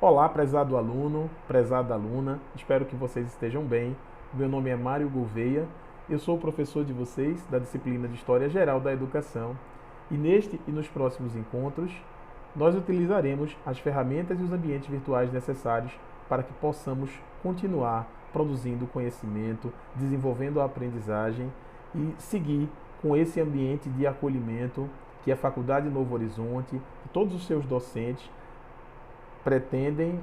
Olá, prezado aluno, prezada aluna, espero que vocês estejam bem. Meu nome é Mário Gouveia, eu sou o professor de vocês da disciplina de História Geral da Educação e neste e nos próximos encontros nós utilizaremos as ferramentas e os ambientes virtuais necessários para que possamos continuar produzindo conhecimento, desenvolvendo a aprendizagem e seguir com esse ambiente de acolhimento que a Faculdade Novo Horizonte e todos os seus docentes pretendem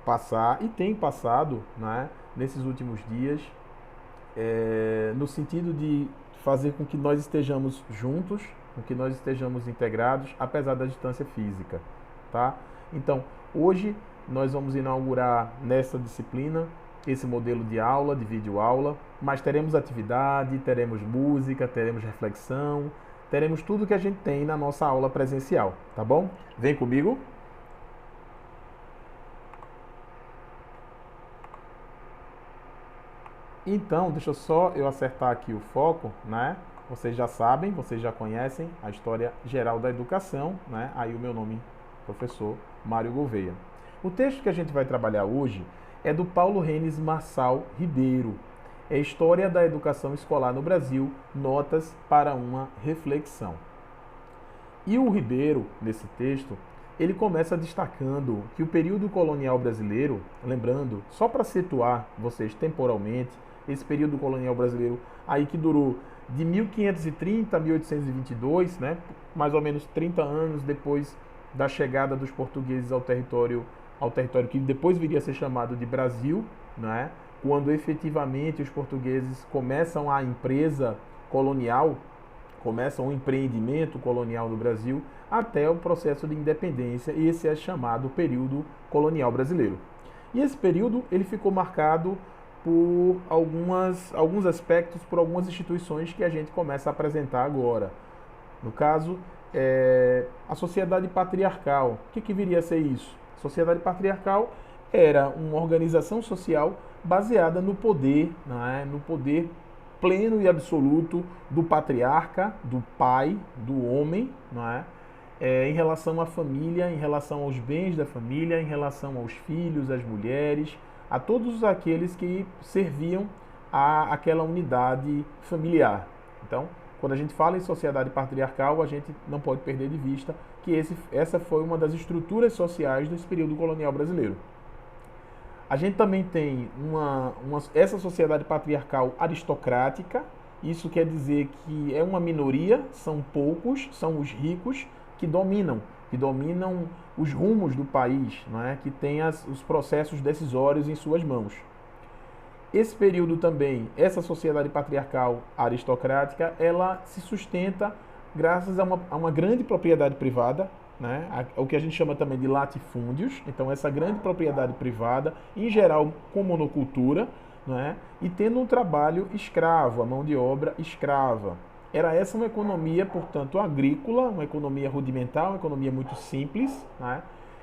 passar e têm passado, né, nesses últimos dias, no sentido de fazer com que nós estejamos juntos, com que nós estejamos integrados, apesar da distância física, tá? Então, hoje nós vamos inaugurar nessa disciplina esse modelo de aula, de videoaula, mas teremos atividade, teremos música, teremos reflexão, teremos tudo que a gente tem na nossa aula presencial, tá bom? Vem comigo! Então, deixa só eu acertar aqui o foco, né? Vocês já sabem, vocês já conhecem a História Geral da Educação, né? Aí o meu nome, professor Mário Gouveia. O texto que a gente vai trabalhar hoje é do Paulo Renes Marçal Ribeiro. É História da Educação Escolar no Brasil, notas para uma reflexão. E o Ribeiro, nesse texto, ele começa destacando que o período colonial brasileiro, lembrando, só para situar vocês temporalmente, esse período colonial brasileiro aí que durou de 1530 a 1822, né, mais ou menos 30 anos depois da chegada dos portugueses ao território que depois viria a ser chamado de Brasil, né, quando efetivamente os portugueses começam a empresa colonial, começam o empreendimento colonial no Brasil, até o processo de independência, e esse é chamado período colonial brasileiro. E esse período ele ficou marcado por alguns aspectos, por algumas instituições que a gente começa a apresentar agora. No caso, a sociedade patriarcal. O que viria a ser isso? A sociedade patriarcal era uma organização social baseada no poder, né, no poder pleno e absoluto do patriarca, do pai, do homem, não é? Em relação à família, em relação aos bens da família, em relação aos filhos, às mulheres, a todos aqueles que serviam àquela unidade familiar. Então, quando a gente fala em sociedade patriarcal, a gente não pode perder de vista que essa foi uma das estruturas sociais desse período colonial brasileiro. A gente também tem essa sociedade patriarcal aristocrática. Isso quer dizer que é uma minoria, são poucos, são os ricos que dominam os rumos do país, não é? Que tem os processos decisórios em suas mãos. Esse período também, essa sociedade patriarcal aristocrática, ela se sustenta graças a uma grande propriedade privada, né? O que a gente chama também de latifúndios. Então, essa grande propriedade privada, em geral com monocultura, né? E tendo um trabalho escravo, a mão de obra escrava. Era essa uma economia, portanto, agrícola, uma economia rudimentar, uma economia muito simples, né?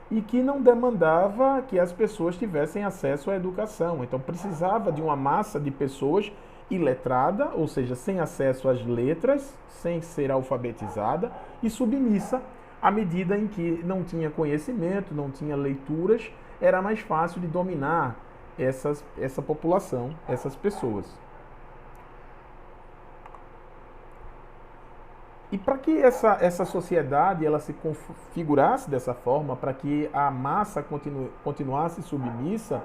E que não demandava que as pessoas tivessem acesso à educação. Então, precisava de uma massa de pessoas iletrada, ou seja, sem acesso às letras, sem ser alfabetizada e submissa, à medida em que não tinha conhecimento, não tinha leituras, era mais fácil de dominar essa população, essas pessoas. E para que essa sociedade ela se configurasse dessa forma, para que a massa continuasse submissa,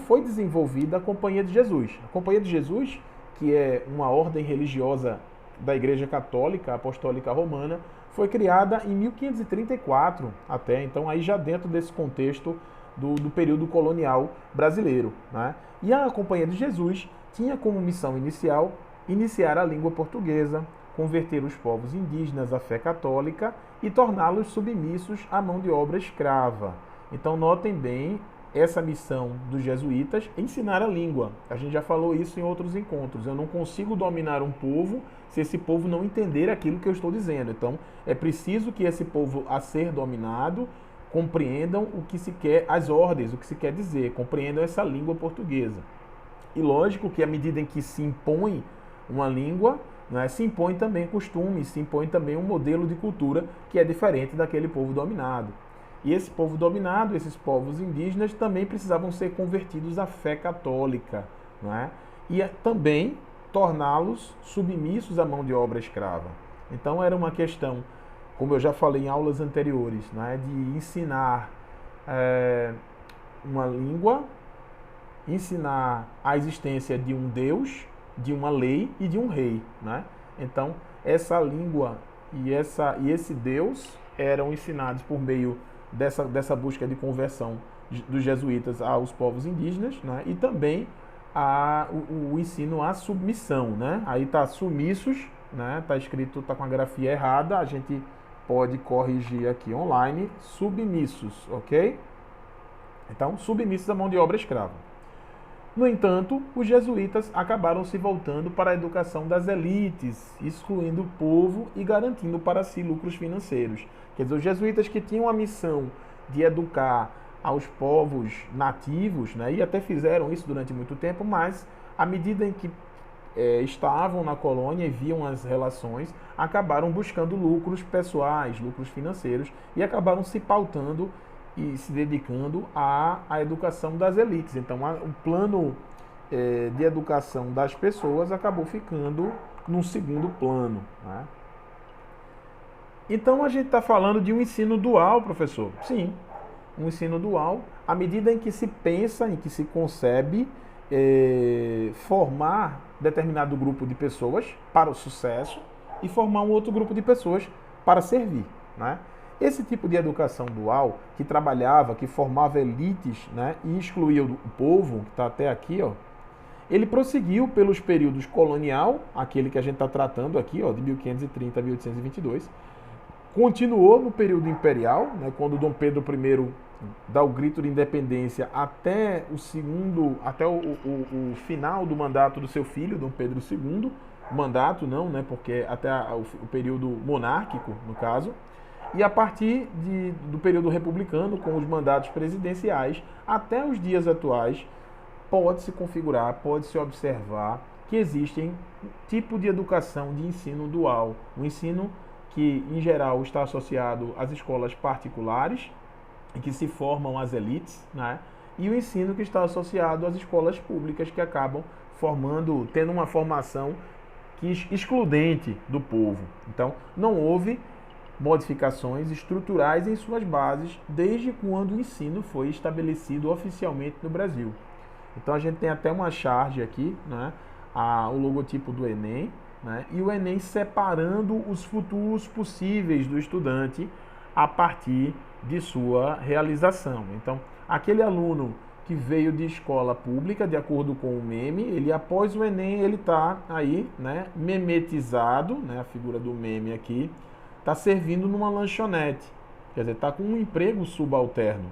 foi desenvolvida a Companhia de Jesus. A Companhia de Jesus, que é uma ordem religiosa da Igreja Católica Apostólica Romana, foi criada em 1534 até, então aí já dentro desse contexto do período colonial brasileiro, né? E a Companhia de Jesus tinha como missão inicial iniciar a língua portuguesa, converter os povos indígenas à fé católica e torná-los submissos à mão de obra escrava. Então notem bem essa missão dos jesuítas, ensinar a língua. A gente já falou isso em outros encontros. Eu não consigo dominar um povo se esse povo não entender aquilo que eu estou dizendo. Então é preciso que esse povo a ser dominado compreendam o que se quer, as ordens, o que se quer dizer, compreendam essa língua portuguesa. E lógico que à medida em que se impõe uma língua, né, se impõe também costumes, se impõe também um modelo de cultura que é diferente daquele povo dominado. E esse povo dominado, esses povos indígenas, também precisavam ser convertidos à fé católica, não é? E também torná-los submissos à mão de obra escrava. Então era uma questão, como eu já falei em aulas anteriores, não é? De ensinar uma língua, ensinar a existência de um Deus, de uma lei e de um rei, né? Então, essa língua e esse Deus eram ensinados por meio dessa busca de conversão dos jesuítas aos povos indígenas, né? E também o ensino à submissão, né? Aí está submissos, né? Está escrito, está com a grafia errada, a gente pode corrigir aqui online, submissos, ok? Então, submissos à mão de obra escrava. No entanto, os jesuítas acabaram se voltando para a educação das elites, excluindo o povo e garantindo para si lucros financeiros. Quer dizer, os jesuítas que tinham a missão de educar aos povos nativos, né, e até fizeram isso durante muito tempo, mas à medida em que estavam na colônia e viam as relações, acabaram buscando lucros pessoais, lucros financeiros, e acabaram se pautando e se dedicando à educação das elites. Então, o plano de educação das pessoas acabou ficando num segundo plano, né? Então, a gente está falando de um ensino dual, professor? Sim, um ensino dual, à medida em que se pensa, em que se concebe formar determinado grupo de pessoas para o sucesso e formar um outro grupo de pessoas para servir, né? Esse tipo de educação dual, que trabalhava, que formava elites, né, e excluía o povo, que está até aqui, ó, ele prosseguiu pelos períodos colonial, aquele que a gente está tratando aqui, ó, de 1530 a 1822, continuou no período imperial, né, quando Dom Pedro I dá o grito de independência até o final do mandato do seu filho, Dom Pedro II, mandato não, né, porque até o período monárquico, no caso. E a partir do período republicano, com os mandatos presidenciais, até os dias atuais, pode-se configurar, pode-se observar que existe um tipo de educação de ensino dual. Um ensino que, em geral, está associado às escolas particulares, em que se formam as elites, né? E o ensino que está associado às escolas públicas, que acabam tendo uma formação excludente do povo. Então, não houve modificações estruturais em suas bases desde quando o ensino foi estabelecido oficialmente no Brasil. Então a gente tem até uma charge aqui, né, o logotipo do Enem, né, e o Enem separando os futuros possíveis do estudante a partir de sua realização. Então, aquele aluno que veio de escola pública, de acordo com o meme, ele após o Enem, ele está aí, né, memetizado, né, a figura do meme aqui, está servindo numa lanchonete, quer dizer, está com um emprego subalterno,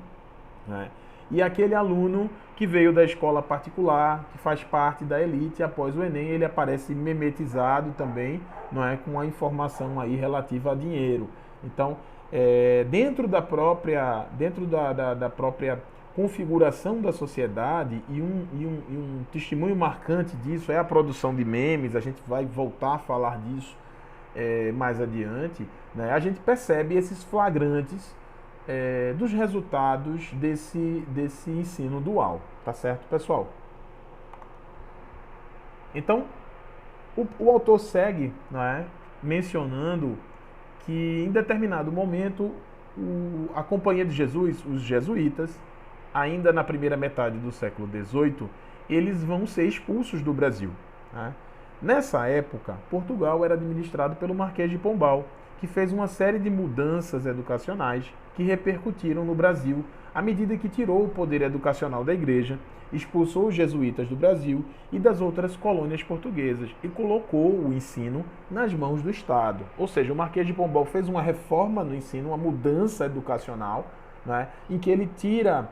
né? E aquele aluno que veio da escola particular, que faz parte da elite, após o Enem, ele aparece memetizado também, não é, com a informação aí relativa a dinheiro. Então, dentro da própria configuração da sociedade, e um testemunho marcante disso é a produção de memes, a gente vai voltar a falar disso mais adiante, né? A gente percebe esses flagrantes dos resultados desse ensino dual, tá certo, pessoal? Então, o autor segue, né, mencionando que em determinado momento a Companhia de Jesus, os jesuítas, ainda na primeira metade do século XVIII, eles vão ser expulsos do Brasil, né? Nessa época, Portugal era administrado pelo Marquês de Pombal, que fez uma série de mudanças educacionais que repercutiram no Brasil à medida que tirou o poder educacional da Igreja, expulsou os jesuítas do Brasil e das outras colônias portuguesas e colocou o ensino nas mãos do Estado. Ou seja, o Marquês de Pombal fez uma reforma no ensino, uma mudança educacional, né, em que ele tira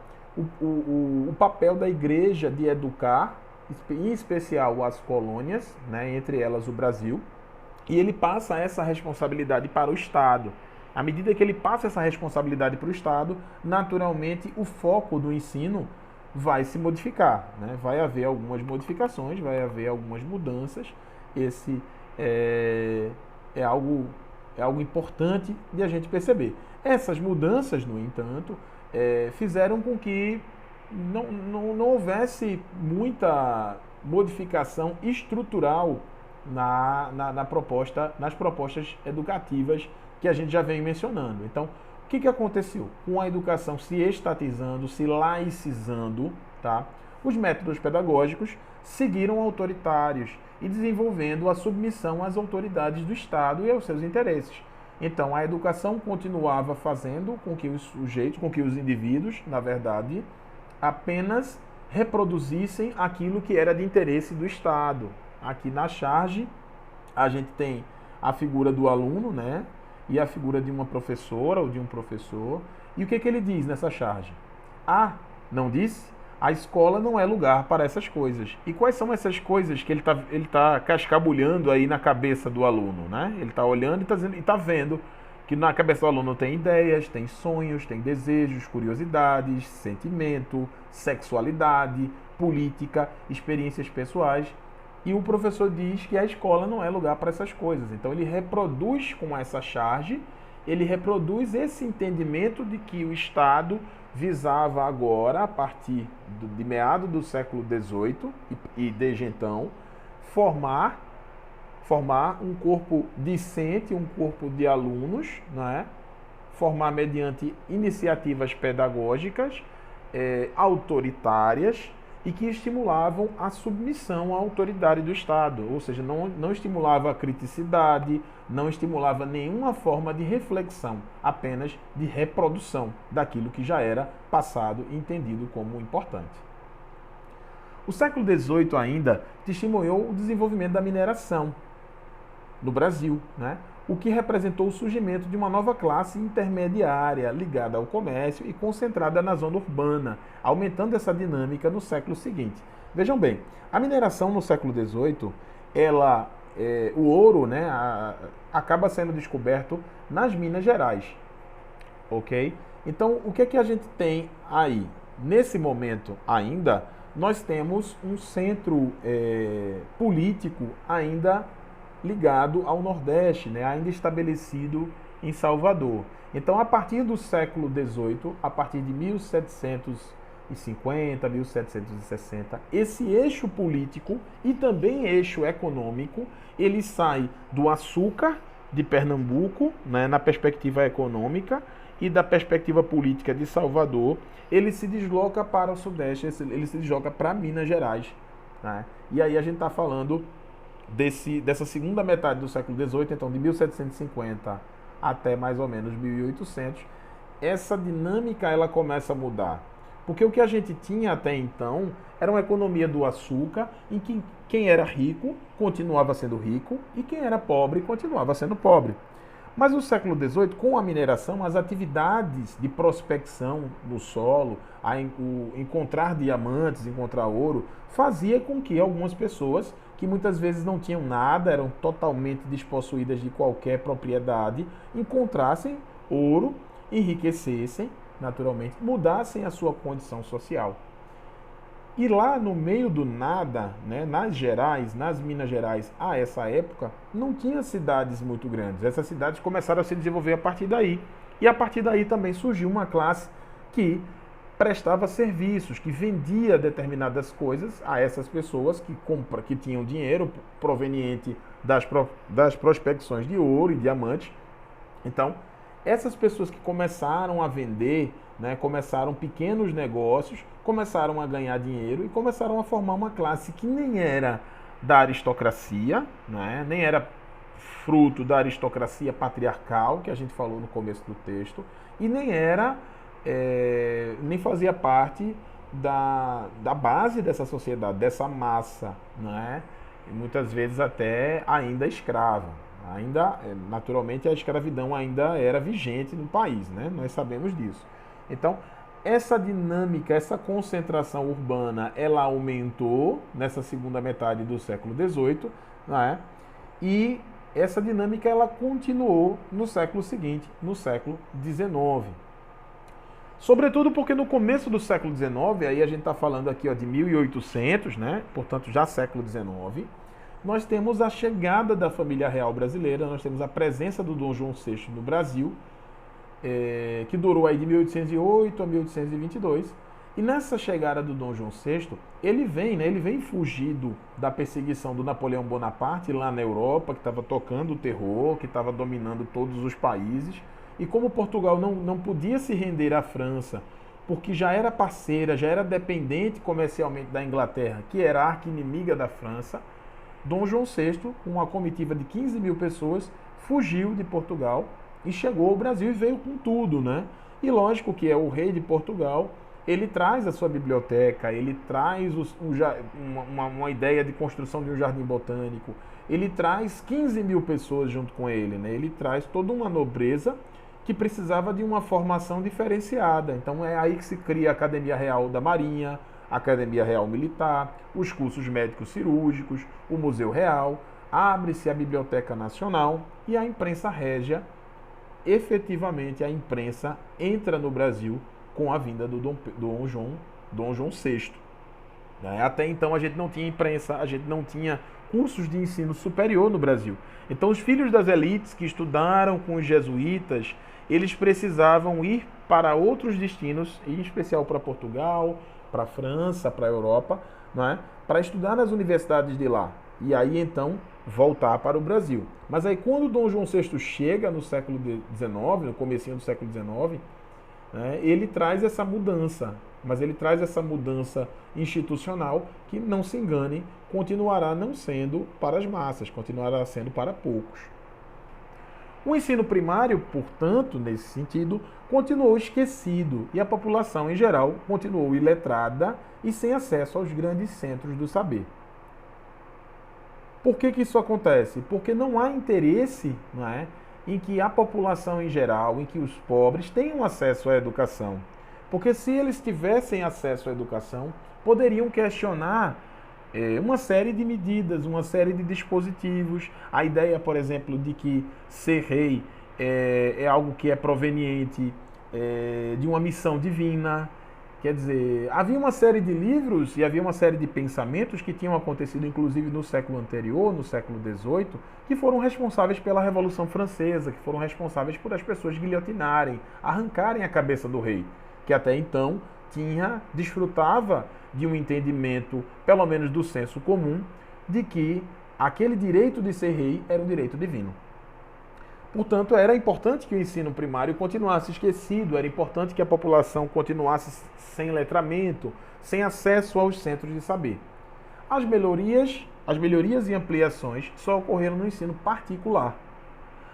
o papel da Igreja de educar, em especial as colônias, né, entre elas o Brasil, e ele passa essa responsabilidade para o Estado. À medida que ele passa essa responsabilidade para o Estado, naturalmente o foco do ensino vai se modificar, né? Vai haver algumas modificações, vai haver algumas mudanças. Esse é algo É algo importante de a gente perceber. Essas mudanças, no entanto, fizeram com que não houvesse muita modificação estrutural nas propostas educativas que a gente já vem mencionando. Então, o que aconteceu? Com a educação se estatizando, se laicizando, tá? Os métodos pedagógicos seguiram autoritários e desenvolvendo a submissão às autoridades do Estado e aos seus interesses. Então, a educação continuava fazendo com que os sujeitos, com que os indivíduos, na verdade, apenas reproduzissem aquilo que era de interesse do Estado. Aqui na charge, a gente tem a figura do aluno, né? E a figura de uma professora ou de um professor. E o que ele diz nessa charge? Não disse? A escola não é lugar para essas coisas. E quais são essas coisas que ele tá cascabulhando aí na cabeça do aluno, né? Ele está olhando e está vendo que na cabeça do aluno tem ideias, tem sonhos, tem desejos, curiosidades, sentimento, sexualidade, política, experiências pessoais. E o professor diz que a escola não é lugar para essas coisas. Então ele reproduz com essa charge, ele reproduz esse entendimento de que o Estado visava agora, a partir de meados do século XVIII e desde então, formar um corpo discente, um corpo de alunos, né? Formar mediante iniciativas pedagógicas autoritárias e que estimulavam a submissão à autoridade do Estado, ou seja, não estimulava a criticidade, não estimulava nenhuma forma de reflexão, apenas de reprodução daquilo que já era passado e entendido como importante. O século XVIII ainda testemunhou o desenvolvimento da mineração no Brasil, né? O que representou o surgimento de uma nova classe intermediária ligada ao comércio e concentrada na zona urbana, aumentando essa dinâmica no século seguinte. Vejam bem, a mineração no século XVIII, o ouro, né, acaba sendo descoberto nas Minas Gerais, ok? Então, o que a gente tem aí? Nesse momento ainda, nós temos um centro político ainda ligado ao Nordeste, né, ainda estabelecido em Salvador. Então, a partir do século XVIII, a partir de 1750, 1760, esse eixo político e também eixo econômico, ele sai do açúcar de Pernambuco, né, na perspectiva econômica, e da perspectiva política de Salvador, ele se desloca para o Sudeste, ele se desloca para Minas Gerais, né? E aí a gente está falando dessa segunda metade do século XVIII, então de 1750 até mais ou menos 1800, essa dinâmica ela começa a mudar. Porque o que a gente tinha até então era uma economia do açúcar, em que quem era rico continuava sendo rico e quem era pobre continuava sendo pobre. Mas no século XVIII, com a mineração, as atividades de prospecção no solo, o encontrar diamantes, encontrar ouro, fazia com que algumas pessoas que muitas vezes não tinham nada, eram totalmente despossuídas de qualquer propriedade, encontrassem ouro, enriquecessem, naturalmente, mudassem a sua condição social. E lá no meio do nada, né, nas Minas Gerais, a essa época, não tinha cidades muito grandes. Essas cidades começaram a se desenvolver a partir daí. E a partir daí também surgiu uma classe que prestava serviços, que vendia determinadas coisas a essas pessoas que tinham dinheiro proveniente das prospecções de ouro e diamantes. Então, essas pessoas que começaram a vender, né, começaram pequenos negócios, começaram a ganhar dinheiro e começaram a formar uma classe que nem era da aristocracia, né, nem era fruto da aristocracia patriarcal, que a gente falou no começo do texto, e nem fazia parte da base dessa sociedade, dessa massa, né, e muitas vezes até ainda escrava. Naturalmente, a escravidão ainda era vigente no país, né? Nós sabemos disso. Então, essa dinâmica, essa concentração urbana, ela aumentou nessa segunda metade do século XVIII, né? E essa dinâmica ela continuou no século seguinte, no século XIX. Sobretudo porque no começo do século XIX, aí a gente está falando aqui de 1800, né? Portanto já século XIX, nós temos a chegada da família real brasileira, nós temos a presença do Dom João VI no Brasil, que durou aí de 1808 a 1822. E nessa chegada do Dom João VI, ele vem fugido da perseguição do Napoleão Bonaparte lá na Europa, que estava tocando o terror, que estava dominando todos os países. E como Portugal não podia se render à França, porque já era parceira, já era dependente comercialmente da Inglaterra, que era a arqui-inimiga da França, Dom João VI, com uma comitiva de 15 mil pessoas, fugiu de Portugal e chegou ao Brasil e veio com tudo, né? E lógico que é o rei de Portugal, ele traz a sua biblioteca, ele traz uma ideia de construção de um jardim botânico, ele traz 15 mil pessoas junto com ele, né? Ele traz toda uma nobreza que precisava de uma formação diferenciada. Então é aí que se cria a Academia Real da Marinha, a Academia Real Militar, os cursos médicos cirúrgicos, o Museu Real, abre-se a Biblioteca Nacional e a imprensa régia. Efetivamente a imprensa entra no Brasil com a vinda do Dom João VI. Até então a gente não tinha imprensa, a gente não tinha cursos de ensino superior no Brasil. Então os filhos das elites que estudaram com os jesuítas, eles precisavam ir para outros destinos, em especial para Portugal, para a França, para a Europa, para estudar nas universidades de lá. E aí então voltar para o Brasil. Mas aí quando Dom João VI chega no século XIX, no comecinho do século XIX, ele traz essa mudança, mas ele traz essa mudança institucional que, não se engane, continuará não sendo para as massas, continuará sendo para poucos. O ensino primário, portanto, nesse sentido, continuou esquecido e a população em geral continuou iletrada e sem acesso aos grandes centros do saber. Por que isso acontece? Porque não há interesse, em que a população em geral, em que os pobres tenham acesso à educação. Porque se eles tivessem acesso à educação, poderiam questionar uma série de medidas, uma série de dispositivos. A ideia, por exemplo, de que ser rei é algo que é proveniente de uma missão divina. Quer dizer, havia uma série de livros e havia uma série de pensamentos que tinham acontecido, inclusive, no século anterior, no século XVIII, que foram responsáveis pela Revolução Francesa, que foram responsáveis por as pessoas guilhotinarem, arrancarem a cabeça do rei, que até então desfrutava de um entendimento, pelo menos do senso comum, de que aquele direito de ser rei era um direito divino. Portanto, era importante que o ensino primário continuasse esquecido, era importante que a população continuasse sem letramento, sem acesso aos centros de saber. As melhorias e ampliações só ocorreram no ensino particular,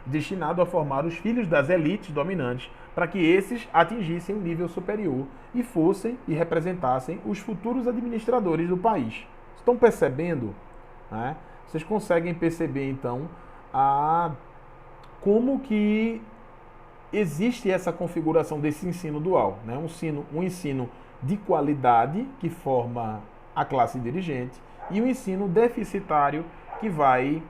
destinado a formar os filhos das elites dominantes, para que esses atingissem um nível superior e fossem e representassem os futuros administradores do país. Estão percebendo? Vocês conseguem perceber, então, como que existe essa configuração desse ensino dual, um ensino de qualidade que forma a classe dirigente e um ensino deficitário que vai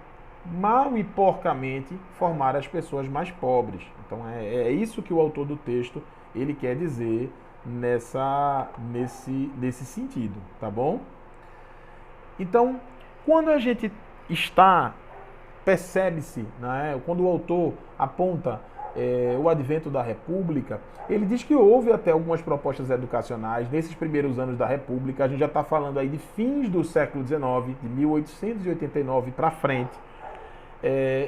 mal e porcamente formar as pessoas mais pobres. Então é isso que o autor do texto ele quer dizer nesse sentido, tá bom? Então, quando a gente percebe-se, quando o autor aponta o advento da República, ele diz que houve até algumas propostas educacionais nesses primeiros anos da República. A gente já está falando aí de fins do século XIX, de 1889 para frente.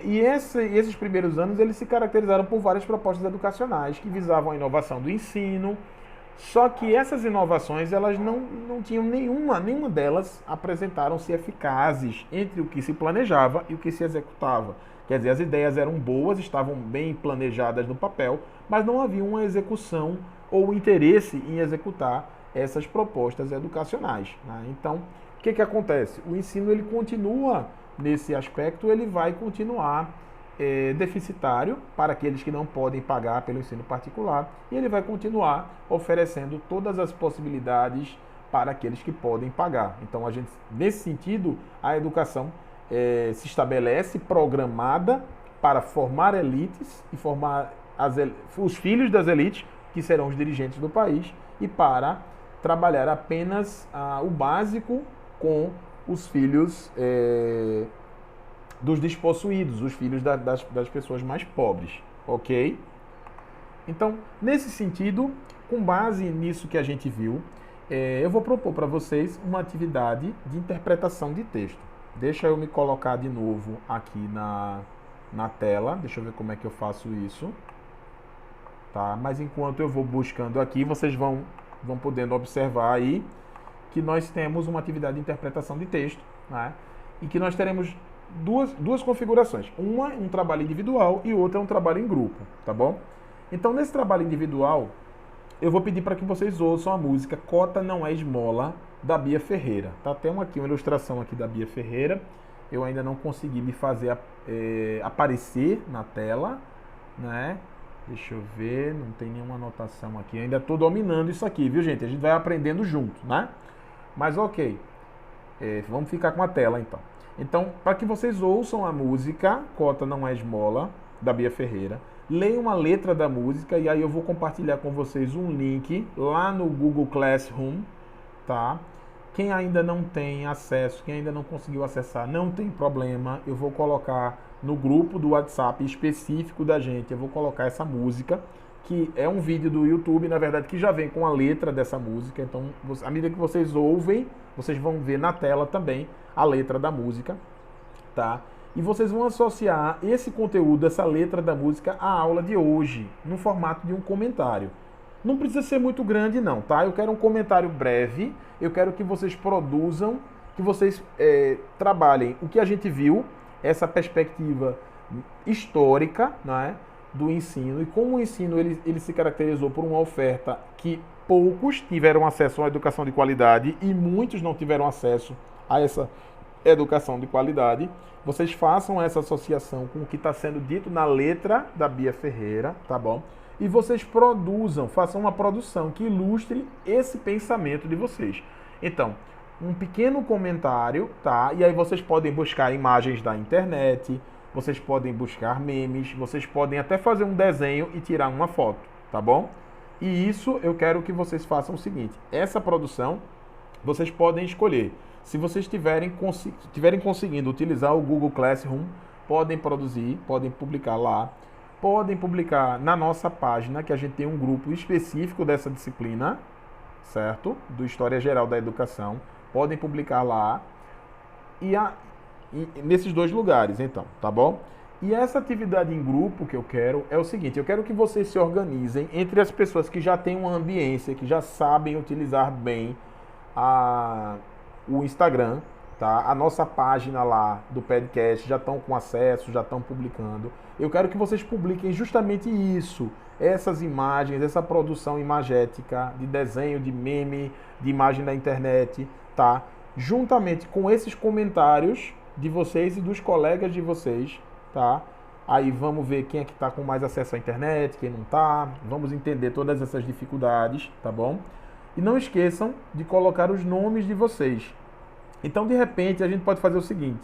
E esses primeiros anos eles se caracterizaram por várias propostas educacionais que visavam a inovação do ensino. Só que essas inovações, elas não tinham nenhuma delas apresentaram-se eficazes entre o que se planejava e o que se executava. Quer dizer, as ideias eram boas, estavam bem planejadas no papel, mas não havia uma execução ou interesse em executar essas propostas educacionais. Então, o que acontece? O ensino ele continua nesse aspecto, ele vai continuar deficitário para aqueles que não podem pagar pelo ensino particular e ele vai continuar oferecendo todas as possibilidades para aqueles que podem pagar. Então, nesse sentido, a educação se estabelece programada para formar elites e formar os filhos das elites, que serão os dirigentes do país, e para trabalhar apenas o básico com os filhos dos despossuídos, os filhos das pessoas mais pobres, ok? Então, nesse sentido, com base nisso que a gente viu, eu vou propor para vocês uma atividade de interpretação de texto. Deixa eu me colocar de novo aqui na tela, deixa eu ver como é que eu faço isso. Tá? Mas enquanto eu vou buscando aqui, vocês vão podendo observar aí que nós temos uma atividade de interpretação de texto, né? E que nós teremos duas configurações. Uma um trabalho individual e outra um trabalho em grupo, tá bom? Então, nesse trabalho individual, eu vou pedir para que vocês ouçam a música Cota Não É Esmola, da Bia Ferreira. Tá? Tem uma ilustração aqui da Bia Ferreira. Eu ainda não consegui me fazer aparecer na tela, né? Deixa eu ver, não tem nenhuma anotação aqui. Eu ainda estou dominando isso aqui, viu, gente? A gente vai aprendendo junto, né? Mas ok. Vamos ficar com a tela, então. Então, para que vocês ouçam a música Cota Não É Esmola, da Bia Ferreira, leiam a letra da música e aí eu vou compartilhar com vocês um link lá no Google Classroom, tá? Quem ainda não tem acesso, quem ainda não conseguiu acessar, não tem problema. Eu vou colocar no grupo do WhatsApp específico da gente, eu vou colocar essa música, que é um vídeo do YouTube, na verdade, que já vem com a letra dessa música. Então, à medida que vocês ouvem, vocês vão ver na tela também a letra da música, tá? E vocês vão associar esse conteúdo, essa letra da música, à aula de hoje, no formato de um comentário. Não precisa ser muito grande não, tá? Eu quero um comentário breve, eu quero que vocês produzam, que vocês trabalhem o que a gente viu, essa perspectiva histórica, né, do ensino, e como o ensino ele se caracterizou por uma oferta que poucos tiveram acesso a uma educação de qualidade e muitos não tiveram acesso a essa educação de qualidade. Vocês façam essa associação com o que está sendo dito na letra da Bia Ferreira, tá bom? E vocês façam uma produção que ilustre esse pensamento de vocês. Então, um pequeno comentário, tá? E aí vocês podem buscar imagens da internet, vocês podem buscar memes, vocês podem até fazer um desenho e tirar uma foto, tá bom? E isso eu quero que vocês façam o seguinte, essa produção vocês podem escolher. Se vocês estiverem conseguindo utilizar o Google Classroom, podem produzir, podem publicar lá, podem publicar na nossa página, que a gente tem um grupo específico dessa disciplina, certo? Do História Geral da Educação. Podem publicar lá e nesses dois lugares, então, tá bom? E essa atividade em grupo que eu quero é o seguinte, eu quero que vocês se organizem entre as pessoas que já têm uma ambiência, que já sabem utilizar bem o Instagram, tá? A nossa página lá do podcast, já estão com acesso, já estão publicando. Eu quero que vocês publiquem justamente isso, essas imagens, essa produção imagética, de desenho, de meme, de imagem da internet, tá? Juntamente com esses comentários de vocês e dos colegas de vocês, tá? Aí vamos ver quem é que está com mais acesso à internet, quem não está. Vamos entender todas essas dificuldades, tá bom? E não esqueçam de colocar os nomes de vocês. Então, de repente, a gente pode fazer o seguinte.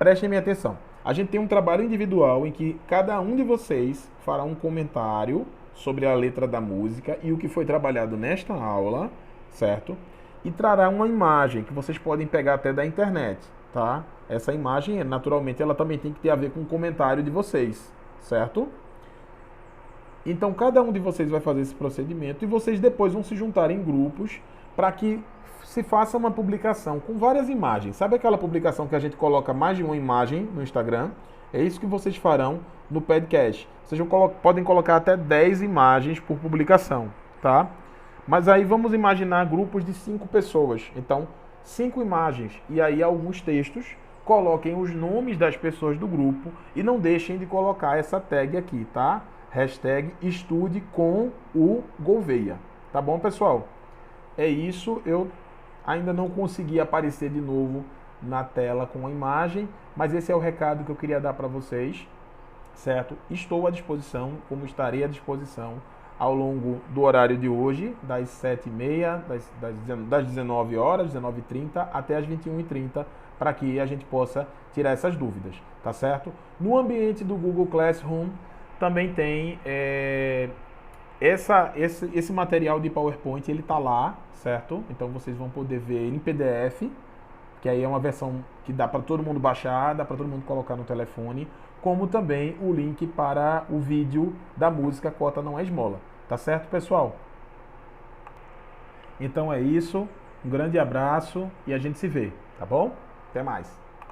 Prestem minha atenção. A gente tem um trabalho individual em que cada um de vocês fará um comentário sobre a letra da música e o que foi trabalhado nesta aula, certo? E trará uma imagem que vocês podem pegar até da internet, tá? Essa imagem, naturalmente, ela também tem que ter a ver com o comentário de vocês, certo? Então, cada um de vocês vai fazer esse procedimento e vocês depois vão se juntar em grupos para que se faça uma publicação com várias imagens. Sabe aquela publicação que a gente coloca mais de uma imagem no Instagram? É isso que vocês farão no podcast. Vocês podem colocar até 10 imagens por publicação, tá? Mas aí vamos imaginar grupos de 5 pessoas. Então, 5 imagens e aí alguns textos. Coloquem os nomes das pessoas do grupo e não deixem de colocar essa tag aqui, tá? Hashtag estude com o Gouveia. Tá bom, pessoal? É isso. Eu ainda não consegui aparecer de novo na tela com a imagem, mas esse é o recado que eu queria dar para vocês, certo? Estou à disposição, como estarei à disposição ao longo do horário de hoje, das 7h30, das 19 horas, 19h30 até as 21h30, para que a gente possa tirar essas dúvidas, tá certo? No ambiente do Google Classroom também tem esse material de PowerPoint, ele está lá, certo? Então vocês vão poder ver em PDF que aí é uma versão que dá para todo mundo baixar, dá para todo mundo colocar no telefone, como também o link para o vídeo da música Cota Não é Esmola. Tá certo, pessoal? Então é isso. Um grande abraço e a gente se vê, tá bom? Até mais.